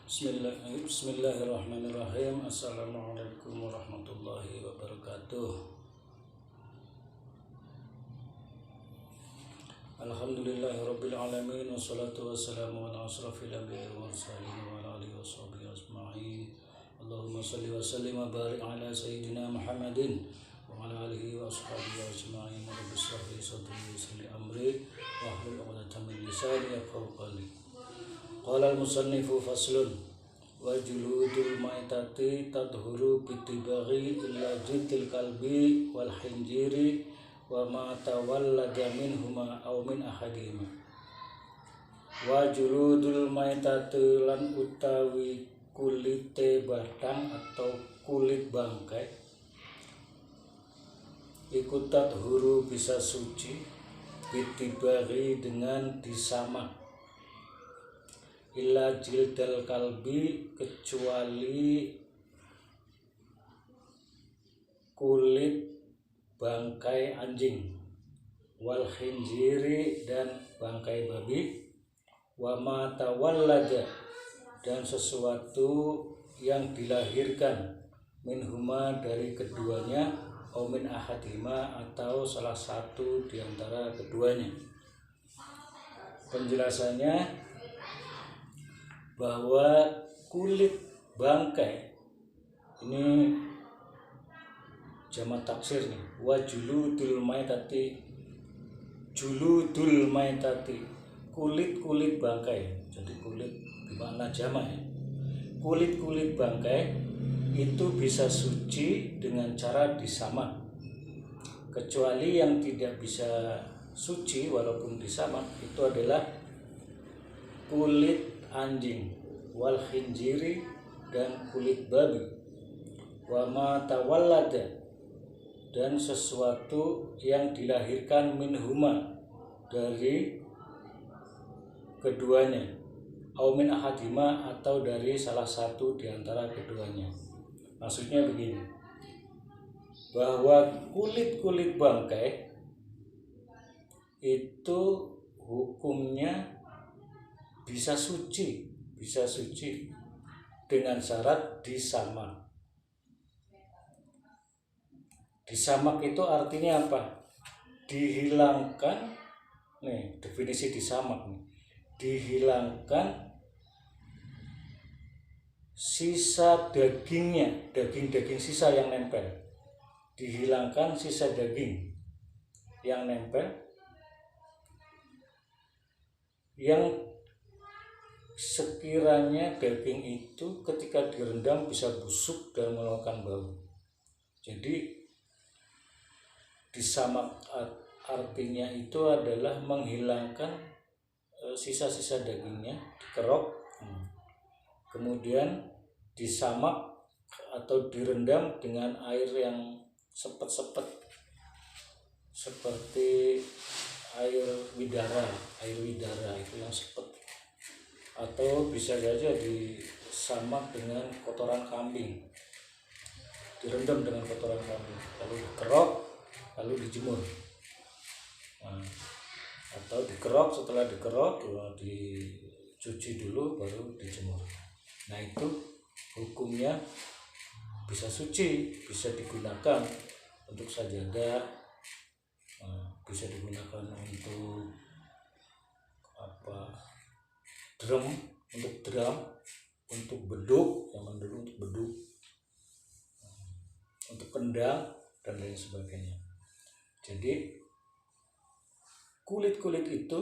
Bismillahirrahmanirrahim. Assalamualaikum warahmatullahi wabarakatuh. Alhamdulillahirabbil alamin wassalatu wassalamu ala asrofil anbiya'i wal mursalin wa ala alihi washabihi ajma'in. Allahumma shalli wa sallim wa barik ala sayyidina Muhammadin wa ala alihi wa ashabihi ajma'in. Rabbi shrah li sadri wa yassir li amri wahlul 'uqdatam min lisani yafqahu qawli. Qala al-musannifu faslun wa juludul maitati tadhuru bitibaghi illa jiltil kalbi wal hinjiri wa ma tawallada minhuma aw min ahadihima. Wa juludul maitati lan utawi kulite batang atau kulit bangkai iku tadhuru bisa suci bitibaghi dengan disamak illa jildal kalbi kecuali kulit bangkai anjing wal khinjiri dan bangkai babi wa ma tawallada dan sesuatu yang dilahirkan minhuma dari keduanya au min ahadima atau salah satu di antara keduanya. Penjelasannya bahwa kulit bangkai ini jamak taksir nih, wa juludul maitati, juludul maitati, kulit bangkai. Jadi kulit bermakna jamak ya. Kulit bangkai itu bisa suci dengan cara disamak, kecuali yang tidak bisa suci walaupun disamak itu adalah kulit anjing wal khinjiri dan kulit babi wa ma tawallada dan sesuatu yang dilahirkan minhuma dari keduanya au min ahadima atau dari salah satu di antara keduanya. Maksudnya begini, bahwa kulit bangkai itu hukumnya bisa suci dengan syarat disamak. Disamak itu artinya apa? Dihilangkan, nih definisi disamak nih. Dihilangkan sisa dagingnya, daging sisa yang nempel. Dihilangkan sisa daging yang nempel, yang sekiranya daging itu ketika direndam bisa busuk dan mengeluarkan bau. Jadi disamak artinya itu adalah menghilangkan sisa-sisa dagingnya, dikerok, kemudian disamak atau direndam dengan air yang sepet-sepet seperti air widara itu yang sepet, atau bisa saja disamak dengan kotoran kambing, direndam dengan kotoran kambing lalu dikerok lalu dijemur, atau dikerok, setelah dikerok dicuci dulu baru dijemur. Nah itu hukumnya bisa suci, bisa digunakan untuk sajadah, bisa digunakan untuk drum, untuk beduk, zaman dulu untuk beduk, untuk kendang dan lain sebagainya. Jadi kulit itu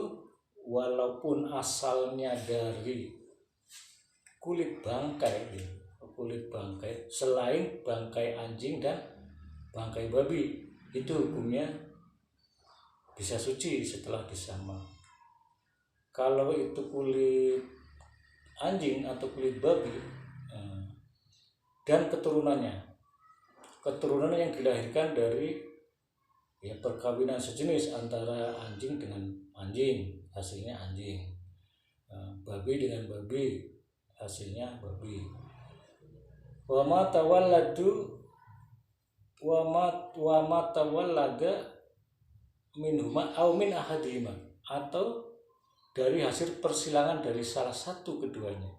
walaupun asalnya dari kulit bangkai selain bangkai anjing dan bangkai babi, itu hukumnya bisa suci setelah disamak. Kalau itu kulit anjing atau kulit babi dan keturunannya yang dilahirkan dari perkawinan sejenis antara anjing dengan anjing, hasilnya anjing, babi dengan babi, hasilnya babi. Wa ma tawallada minhuma aw min ahadihima, atau dari hasil persilangan dari salah satu keduanya.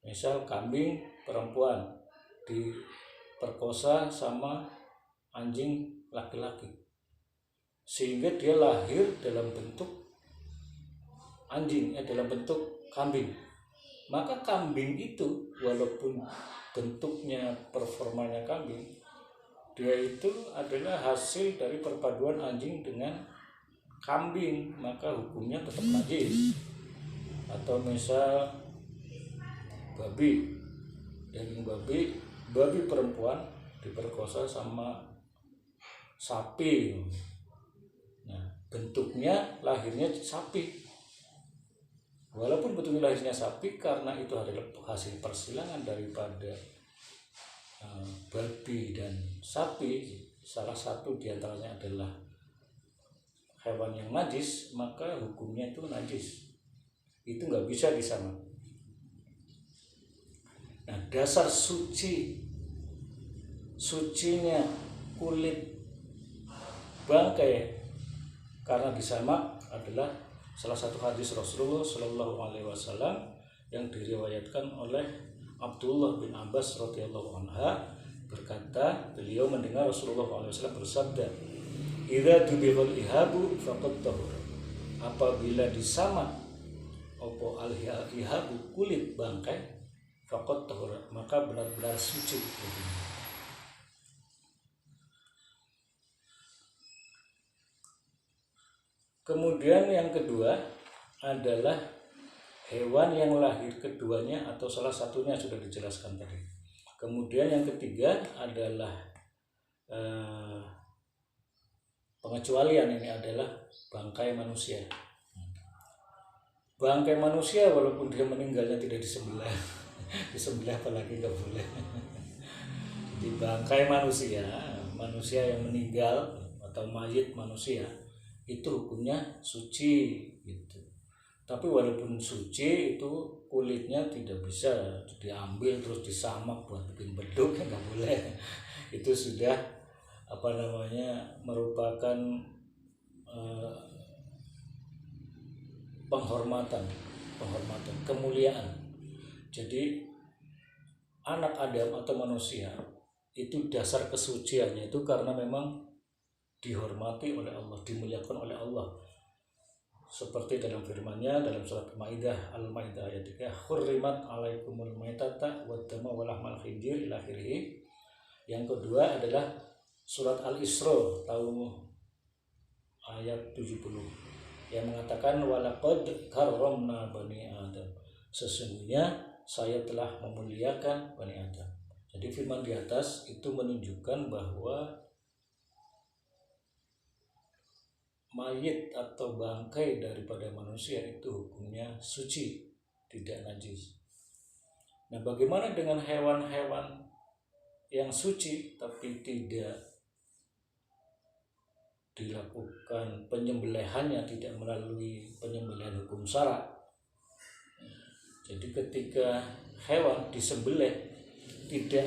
Misal kambing perempuan diperkosa sama anjing laki-laki, sehingga dia lahir dalam bentuk dalam bentuk kambing. Maka kambing itu walaupun bentuknya performanya kambing, dia itu adalah hasil dari perpaduan anjing dengan kambing, maka hukumnya tetap najis. Atau misal daging babi perempuan diperkosa sama sapi. Nah, bentuknya lahirnya sapi. Walaupun bentuknya lahirnya sapi, karena itu adalah hasil persilangan daripada babi dan sapi, salah satu diantaranya adalah hewan yang najis, maka hukumnya itu najis. Itu nggak bisa disama. Nah, dasar sucinya kulit bangkai karena disamak adalah salah satu hadis Rasulullah Shallallahu Alaihi Wasallam yang diriwayatkan oleh Abdullah bin Abbas radhiyallahu anha, berkata, beliau mendengar Rasulullah SAW bersabda, "Idza dubighal ihabu faqad tahur." Apabila disamak ihabu kulit bangkai, faqad tahur, maka benar-benar suci. Kemudian yang kedua adalah hewan yang lahir keduanya atau salah satunya sudah dijelaskan tadi. Kemudian yang ketiga adalah pengecualian, ini adalah bangkai manusia. Bangkai manusia walaupun dia meninggalnya tidak disembelih, disembelih apalagi nggak boleh. Jadi bangkai manusia yang meninggal atau mayit manusia itu hukumnya suci gitu. Tapi walaupun suci, itu kulitnya tidak bisa diambil terus disamak buat bikin beduk, nggak boleh. Itu sudah merupakan penghormatan, kemuliaan. Jadi anak Adam atau manusia itu dasar kesuciannya itu karena memang dihormati oleh Allah, dimuliakan oleh Allah. Seperti dalam firman-Nya dalam surat Al-Maidah ayat 3, "Hurrimat 'alaikumul maitata wad-dama wa lahmal khinzir" ila akhirih. Yang kedua adalah surat Al-Isra ayat 70 yang mengatakan, "Walaqad karramna bani Adam." Sesungguhnya saya telah memuliakan Bani Adam. Jadi firman di atas itu menunjukkan bahwa mayit atau bangkai daripada manusia itu hukumnya suci, tidak najis. Nah, bagaimana dengan hewan-hewan yang suci tapi tidak dilakukan penyembelihannya, tidak melalui penyembelihan hukum syara? Jadi ketika hewan disembelih tidak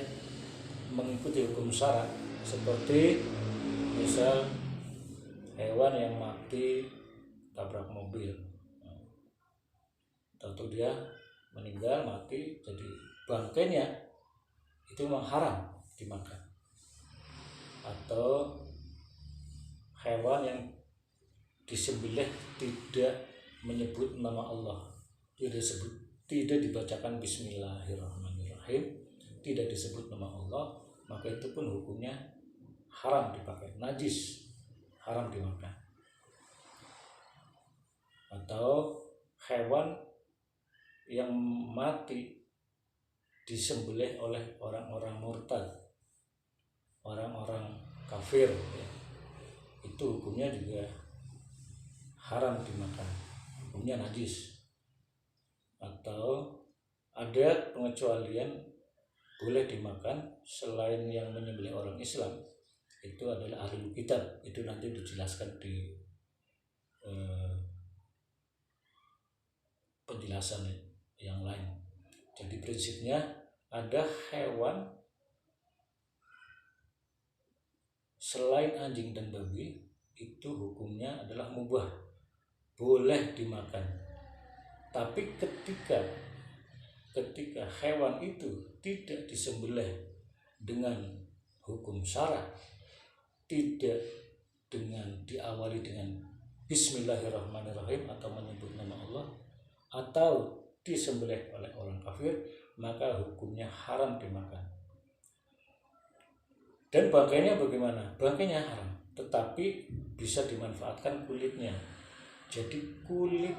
mengikuti hukum syara, seperti misal hewan yang mati tabrak mobil, atau dia meninggal mati, jadi bangkainya itu memang haram dimakan. Atau hewan yang disembelih tidak menyebut nama Allah, tidak dibacakan Bismillahirrahmanirrahim, tidak disebut nama Allah, maka itu pun hukumnya haram dipakai, najis, haram dimakan. Atau hewan yang mati disembelih oleh orang-orang murtad, orang-orang kafir, ya, itu hukumnya juga haram dimakan, hukumnya najis. Atau ada pengecualian boleh dimakan selain yang menyembelih orang Islam, itu adalah ahli kitab. Itu nanti dijelaskan di penjelasan yang lain. Jadi prinsipnya ada hewan selain anjing dan babi itu hukumnya adalah mubah, boleh dimakan. Tapi ketika ketika hewan itu tidak disembelih dengan hukum syara, tidak dengan diawali dengan Bismillahirrahmanirrahim atau menyebut nama Allah, atau disembelih oleh orang kafir, maka hukumnya haram dimakan. Dan bangkainya bagaimana? Bangkainya haram, tetapi bisa dimanfaatkan kulitnya. Jadi kulit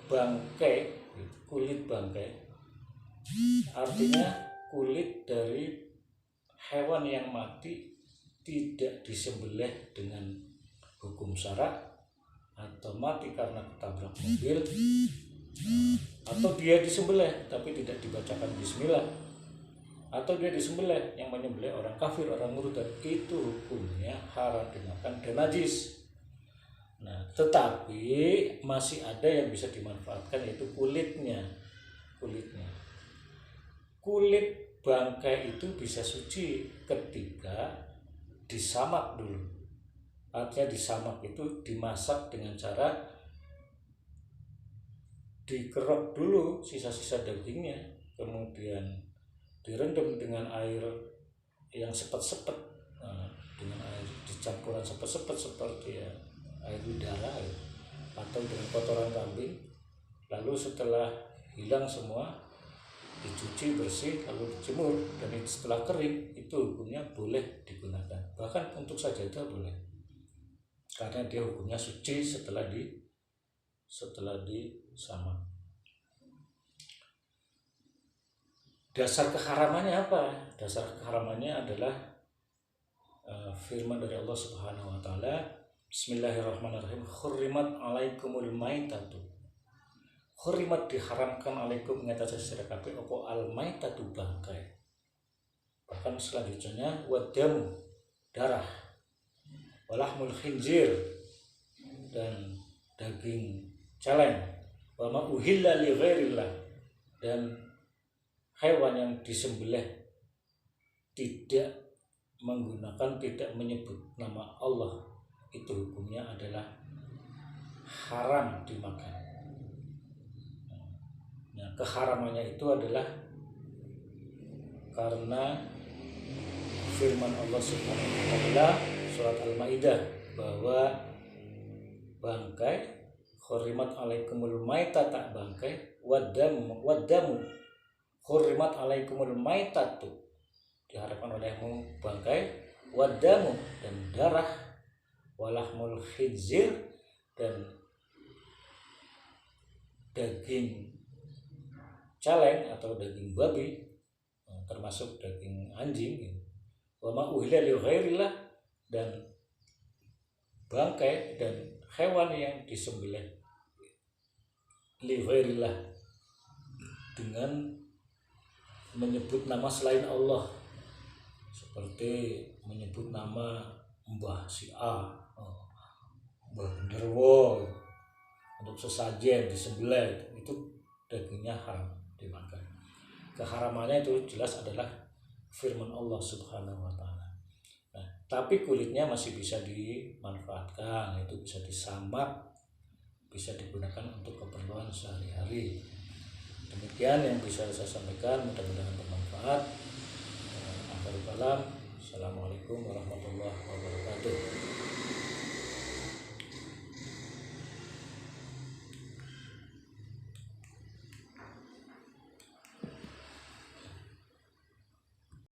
bangkai artinya kulit dari hewan yang mati tidak disembelih dengan hukum syara, atau mati karena ketabrak mobil, atau dia disembelih tapi tidak dibacakan bismillah, atau dia disembelih yang menyembelih orang kafir, orang murtad, itu hukumnya haram dimakan dan najis. Nah, tetapi masih ada yang bisa dimanfaatkan, yaitu kulitnya. Kulit bangkai itu bisa suci ketika disamak dulu. Artinya disamak itu dimasak dengan cara dikerok dulu sisa-sisa dagingnya, kemudian direndam dengan air yang sepet-sepet, dengan air dicampuran sepet-sepet seperti ya air udara atau dengan kotoran kambing. Lalu setelah hilang semua, dicuci bersih lalu dijemur, dan setelah kering itu hukumnya boleh digunakan. Bahkan untuk sajadah boleh, karena dia hukumnya suci setelah disamak. Dasar keharamannya apa? Dasar keharamannya adalah firman dari Allah Subhanahu wa taala, Bismillahirrahmanirrahim, Hurrimat alaikumul maitatu. Hurrimat diharamkan alaikum mengatasi sira kabeh apa al maitatu bangkai. Bahkan selanjutnya wadamu darah, walahmul khinzir dan daging celeng, wa ma uhilla li ghairillah dan hewan yang disembelih tidak menggunakan, tidak menyebut nama Allah, itu hukumnya adalah haram dimakan. Nah, keharamannya itu adalah karena firman Allah Subhanahu wa taala surat Al-Maidah bahwa bangkai khurimat alaikumul maitata, bangkai wadamu khurimat alaikumul maitatu diharapkan olehmu bangkai, wadamu dan darah, walahmul khinzir dan daging celeng atau daging babi, termasuk daging anjing, wa ma uhilla li ghairillah dan bangkai dan hewan yang disembelih li ghairillah dengan menyebut nama selain Allah, seperti menyebut nama Mbah si A, Mbah Genderwo, untuk sesajen disembelih, itu dagingnya haram dimakan. Keharamannya itu jelas adalah firman Allah Subhanahu wa taala. Nah, tapi kulitnya masih bisa dimanfaatkan, itu bisa disamak, bisa digunakan untuk keperluan sehari-hari. Demikian yang bisa saya sampaikan, mudah-mudahan bermanfaat. Akhirul kalam, assalamualaikum warahmatullahi wabarakatuh.